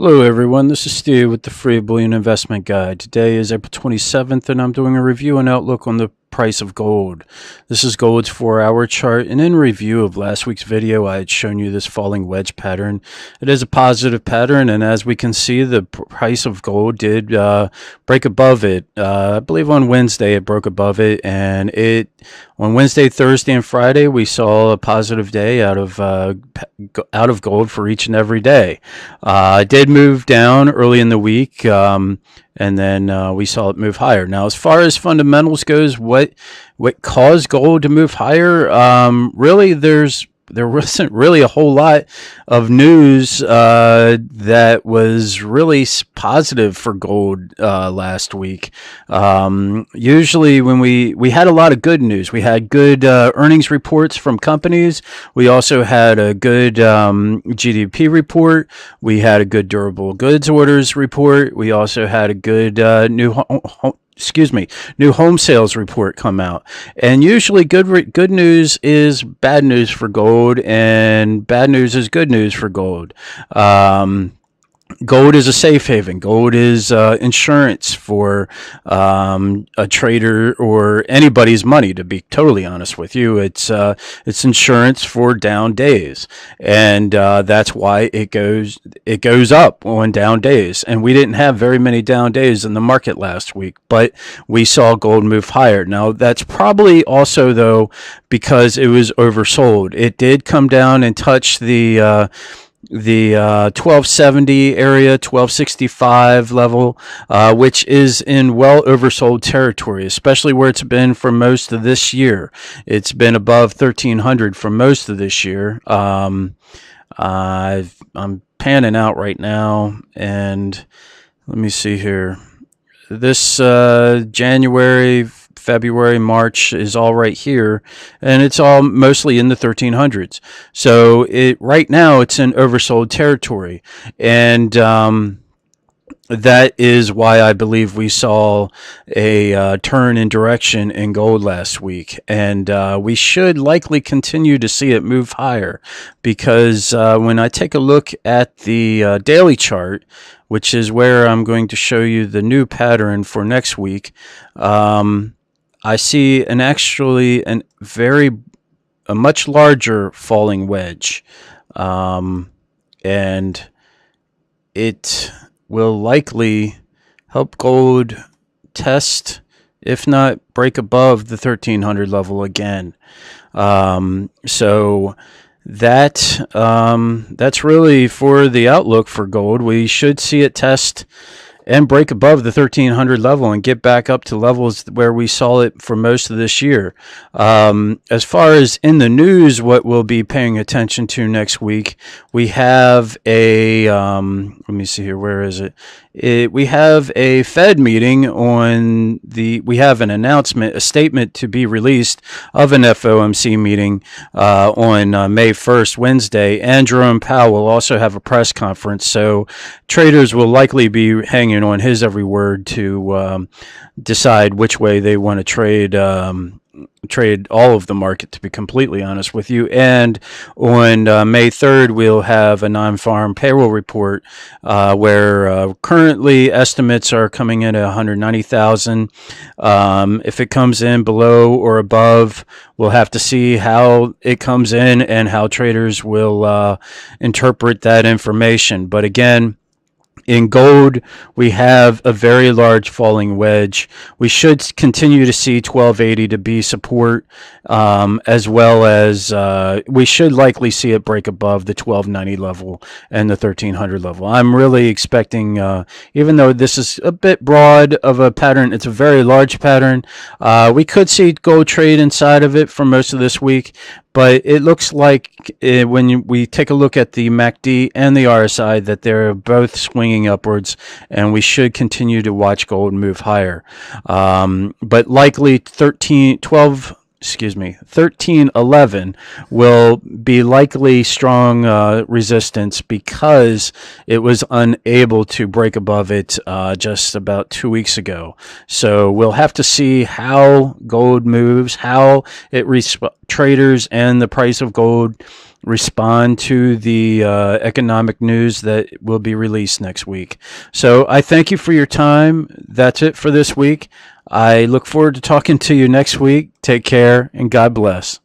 Hello everyone, this is Steve with the Free Bullion Investment Guide. Today is April 27th and I'm doing a review and outlook on the price of gold. This is gold's 4-hour chart, and in review of last week's video I had shown you this falling wedge pattern. It is a positive pattern, and as we can see, the price of gold did break above it. I believe on Wednesday it broke above it, and on Wednesday, Thursday, and Friday we saw a positive day out of gold for each and every day. It did move down early in the week, and then we saw it move higher. Now, as far as fundamentals goes, what caused gold to move higher? Really, there wasn't really a whole lot of news that was really positive for gold last week. Usually when we had a lot of good news. We had good earnings reports from companies. We also had a good GDP report. We had a good durable goods orders report. We also had a good new home sales report come out. And usually good news is bad news for gold, and bad news is good news for gold. Gold is a safe haven. Gold is insurance for a trader or anybody's money, to be totally honest with you. It's insurance for down days, and that's why it goes up on down days. And we didn't have very many down days in the market last week, but we saw gold move higher. Now, that's probably also, though, because it was oversold. It did come down and touch the 1270 area, 1265 level, which is in well oversold territory, especially where it's been for most of this year. It's been above 1300 for most of this year. I'm panning out right now, and let me see here. This January, February, March is all right here, and it's all mostly in the 1300s. So right now it's in oversold territory, and that is why I believe we saw a turn in direction in gold last week, and we should likely continue to see it move higher, because when I take a look at the daily chart, which is where I'm going to show you the new pattern for next week, I see a much larger falling wedge, and it will likely help gold test, if not break above the 1300 level again. So that's really for the outlook for gold. We should see it test and break above the 1300 level and get back up to levels where we saw it for most of this year. As far as in the news, what we'll be paying attention to next week, we have let me see here, where is it? We have a Fed meeting we have an announcement, a statement to be released of an FOMC meeting on May 1st, Wednesday, and Jerome Powell will also have a press conference, so traders will likely be hanging on his every word to decide which way they want to trade all of the market, to be completely honest with you. And on May 3rd, we'll have a non-farm payroll report where currently estimates are coming in at 190,000. If it comes in below or above, we'll have to see how it comes in and how traders will interpret that information. But again, in gold, we have a very large falling wedge. We should continue to see 1280 to be support, as well as we should likely see it break above the 1290 level and the 1300 level. I'm really expecting, even though this is a bit broad of a pattern, it's a very large pattern. We could see gold trade inside of it for most of this week, but it looks like when we take a look at the MACD and the RSI that they're both swinging upwards, and we should continue to watch gold move higher. But likely 1311 will be likely strong resistance, because it was unable to break above it just about 2 weeks ago. So we'll have to see how gold moves, how it traders and the price of gold respond to the economic news that will be released next week. So I thank you for your time. That's it for this week. I look forward to talking to you next week. Take care and God bless.